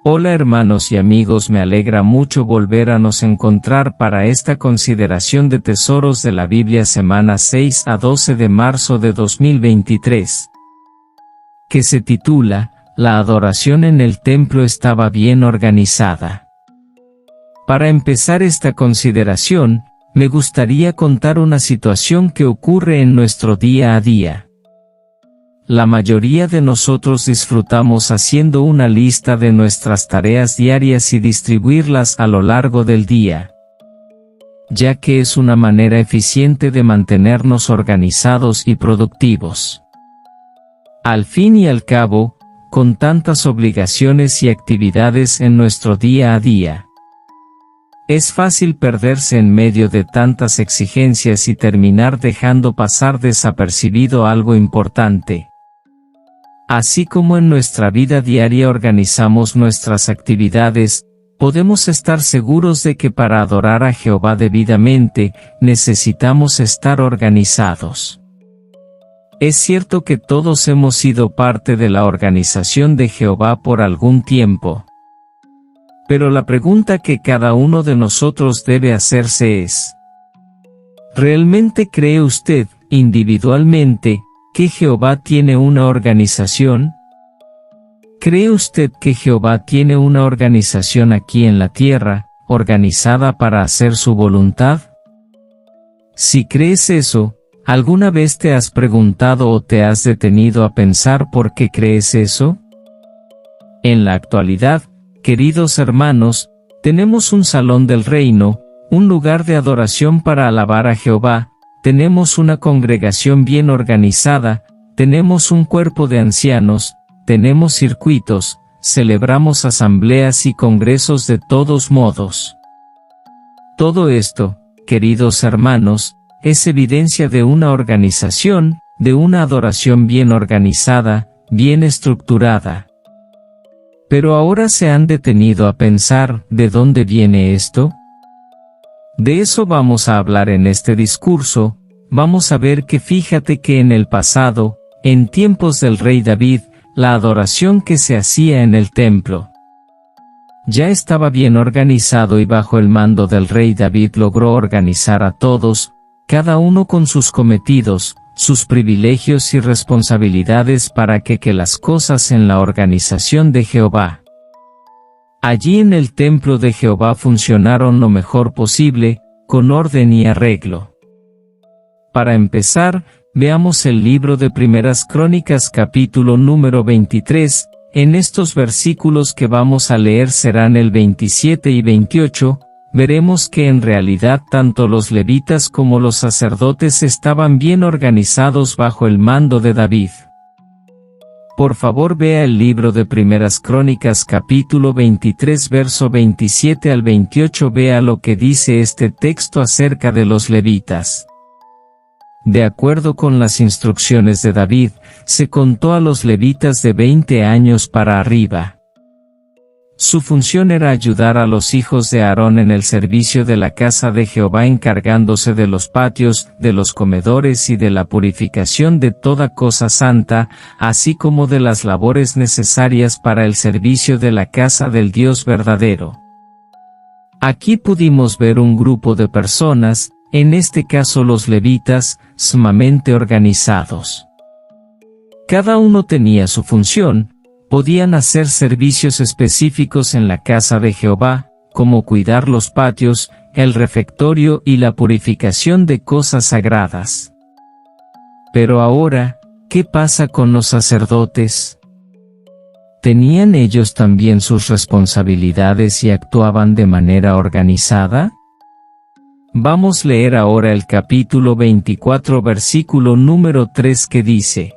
Hola hermanos y amigos, me alegra mucho volver a nos encontrar para esta consideración de tesoros de la Biblia semana 6 a 12 de marzo de 2023, que se titula, La adoración en el templo estaba bien organizada. Para empezar esta consideración, me gustaría contar una situación que ocurre en nuestro día a día. La mayoría de nosotros disfrutamos haciendo una lista de nuestras tareas diarias y distribuirlas a lo largo del día, ya que es una manera eficiente de mantenernos organizados y productivos. Al fin y al cabo, con tantas obligaciones y actividades en nuestro día a día, es fácil perderse en medio de tantas exigencias y terminar dejando pasar desapercibido algo importante. Así como en nuestra vida diaria organizamos nuestras actividades, podemos estar seguros de que para adorar a Jehová debidamente, necesitamos estar organizados. Es cierto que todos hemos sido parte de la organización de Jehová por algún tiempo. Pero la pregunta que cada uno de nosotros debe hacerse es: ¿realmente cree usted, individualmente, que Jehová tiene una organización? ¿Cree usted que Jehová tiene una organización aquí en la tierra, organizada para hacer su voluntad? Si crees eso, ¿alguna vez te has preguntado o te has detenido a pensar por qué crees eso? En la actualidad, queridos hermanos, tenemos un salón del reino, un lugar de adoración para alabar a Jehová. Tenemos una congregación bien organizada, tenemos un cuerpo de ancianos, tenemos circuitos, celebramos asambleas y congresos de todos modos. Todo esto, queridos hermanos, es evidencia de una organización, de una adoración bien organizada, bien estructurada. Pero ahora se han detenido a pensar, ¿de dónde viene esto? De eso vamos a hablar en este discurso. Vamos a ver que fíjate que en el pasado, en tiempos del rey David, la adoración que se hacía en el templo ya estaba bien organizado y bajo el mando del rey David logró organizar a todos, cada uno con sus cometidos, sus privilegios y responsabilidades para que las cosas en la organización de Jehová allí en el templo de Jehová funcionaron lo mejor posible, con orden y arreglo. Para empezar, veamos el libro de Primeras Crónicas capítulo número 23, en estos versículos que vamos a leer serán el 27 y 28, veremos que en realidad tanto los levitas como los sacerdotes estaban bien organizados bajo el mando de David. Por favor vea el libro de Primeras Crónicas capítulo 23 verso 27 al 28, vea lo que dice este texto acerca de los levitas. De acuerdo con las instrucciones de David, se contó a los levitas de 20 años para arriba. Su función era ayudar a los hijos de Aarón en el servicio de la casa de Jehová, encargándose de los patios, de los comedores y de la purificación de toda cosa santa, así como de las labores necesarias para el servicio de la casa del Dios verdadero. Aquí pudimos ver un grupo de personas, en este caso los levitas, sumamente organizados. Cada uno tenía su función. Podían hacer servicios específicos en la casa de Jehová, como cuidar los patios, el refectorio y la purificación de cosas sagradas. Pero ahora, ¿qué pasa con los sacerdotes? ¿Tenían ellos también sus responsabilidades y actuaban de manera organizada? Vamos a leer ahora el capítulo 24 versículo número 3 que dice: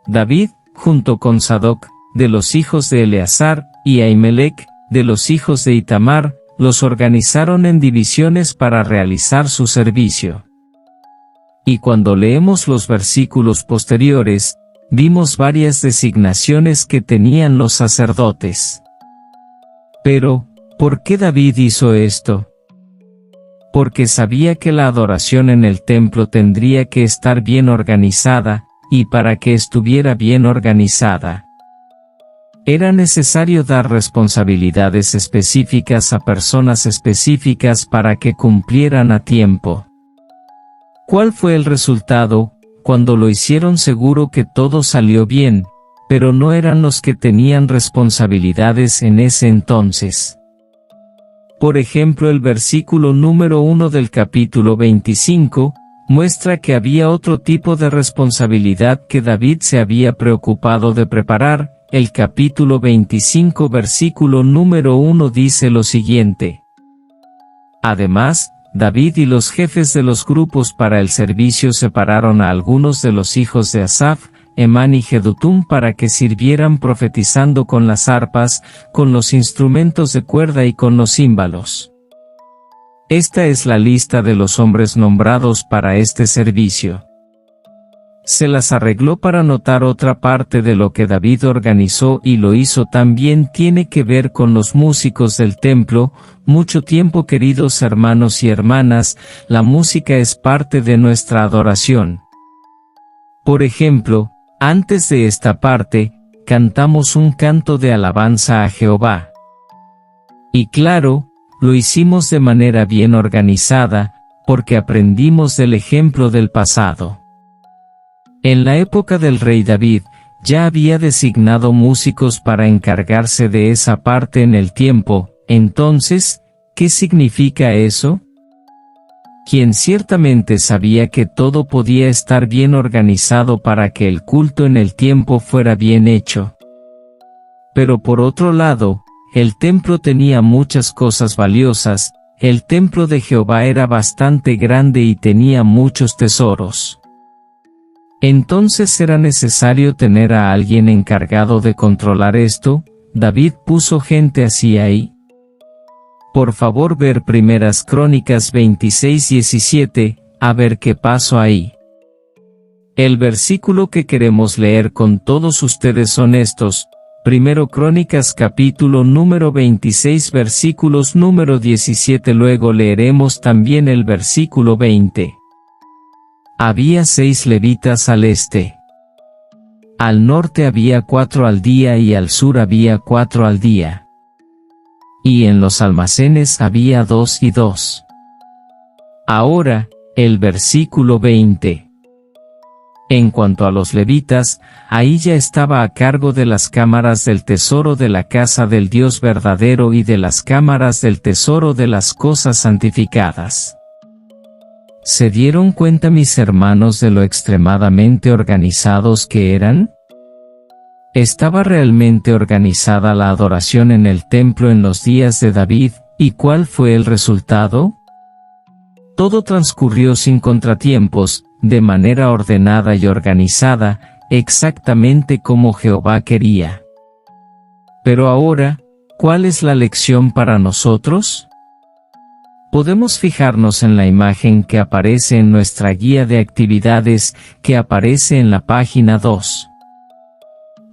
David, junto con Sadoc, de los hijos de Eleazar, y Ahimelech, de los hijos de Itamar, los organizaron en divisiones para realizar su servicio. Y cuando leemos los versículos posteriores, vimos varias designaciones que tenían los sacerdotes. Pero, ¿por qué David hizo esto? Porque sabía que la adoración en el templo tendría que estar bien organizada, y para que estuviera bien organizada, Era necesario dar responsabilidades específicas a personas específicas para que cumplieran a tiempo. ¿Cuál fue el resultado? Cuando lo hicieron seguro que todo salió bien, pero no eran los que tenían responsabilidades en ese entonces. Por ejemplo, el versículo número 1 del capítulo 25, muestra que había otro tipo de responsabilidad que David se había preocupado de preparar. El capítulo 25 versículo número 1 dice lo siguiente. Además, David y los jefes de los grupos para el servicio separaron a algunos de los hijos de Asaf, Emán y Jedutum para que sirvieran profetizando con las arpas, con los instrumentos de cuerda y con los címbalos. Esta es la lista de los hombres nombrados para este servicio. Se las arregló para notar otra parte de lo que David organizó y lo hizo también tiene que ver con los músicos del templo. Mucho tiempo, queridos hermanos y hermanas, la música es parte de nuestra adoración. Por ejemplo, antes de esta parte, cantamos un canto de alabanza a Jehová. Y claro, lo hicimos de manera bien organizada, porque aprendimos del ejemplo del pasado. En la época del rey David, ya había designado músicos para encargarse de esa parte en el tiempo. Entonces, ¿qué significa eso? Quien ciertamente sabía que todo podía estar bien organizado para que el culto en el tiempo fuera bien hecho. Pero por otro lado, el templo tenía muchas cosas valiosas. El templo de Jehová era bastante grande y tenía muchos tesoros. Entonces era necesario tener a alguien encargado de controlar esto. David puso gente así ahí. Por favor, ver Primeras Crónicas 26:17, a ver qué pasó ahí. El versículo que queremos leer con todos ustedes son estos. Primero Crónicas capítulo número 26 versículos número 17. Luego leeremos también el versículo 20. Había 6 levitas al este. Al norte había 4 al día y al sur había 4 al día. Y en los almacenes había 2 y 2. Ahora, el versículo 20. En cuanto a los levitas, ahí ya estaba a cargo de las cámaras del tesoro de la casa del Dios verdadero y de las cámaras del tesoro de las cosas santificadas. ¿Se dieron cuenta, mis hermanos, de lo extremadamente organizados que eran? ¿Estaba realmente organizada la adoración en el templo en los días de David? ¿Y cuál fue el resultado? Todo transcurrió sin contratiempos, de manera ordenada y organizada, exactamente como Jehová quería. Pero ahora, ¿cuál es la lección para nosotros? Podemos fijarnos en la imagen que aparece en nuestra guía de actividades, que aparece en la página 2.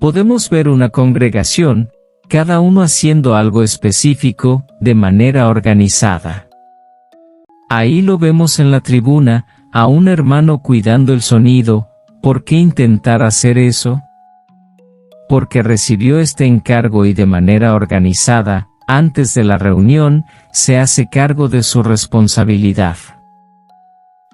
Podemos ver una congregación, cada uno haciendo algo específico, de manera organizada. Ahí lo vemos en la tribuna, a un hermano cuidando el sonido. ¿Por qué intentar hacer eso? Porque recibió este encargo y de manera organizada, antes de la reunión, se hace cargo de su responsabilidad.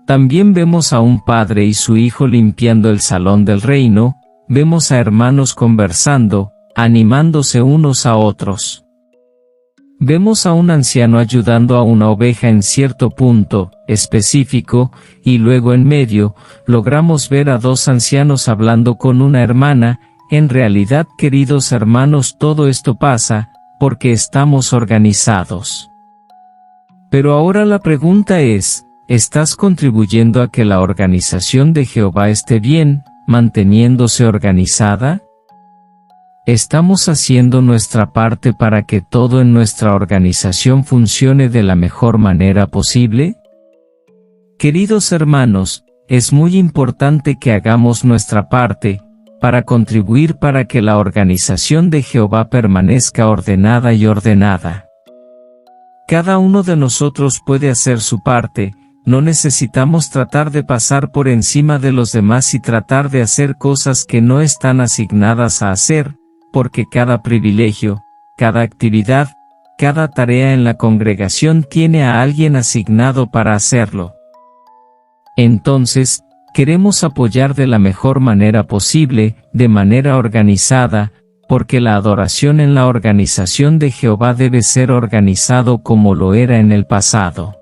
También vemos a un padre y su hijo limpiando el salón del reino, vemos a hermanos conversando, animándose unos a otros. Vemos a un anciano ayudando a una oveja en cierto punto específico, y luego en medio, logramos ver a 2 ancianos hablando con una hermana. En realidad, queridos hermanos, todo esto pasa porque estamos organizados. Pero ahora la pregunta es, ¿estás contribuyendo a que la organización de Jehová esté bien, manteniéndose organizada? ¿Estamos haciendo nuestra parte para que todo en nuestra organización funcione de la mejor manera posible? Queridos hermanos, es muy importante que hagamos nuestra parte, para contribuir para que la organización de Jehová permanezca ordenada y ordenada. Cada uno de nosotros puede hacer su parte. No necesitamos tratar de pasar por encima de los demás y tratar de hacer cosas que no están asignadas a hacer. porque cada privilegio, cada actividad, cada tarea en la congregación tiene a alguien asignado para hacerlo. Entonces, queremos apoyar de la mejor manera posible, de manera organizada, porque la adoración en la organización de Jehová debe ser organizado como lo era en el pasado.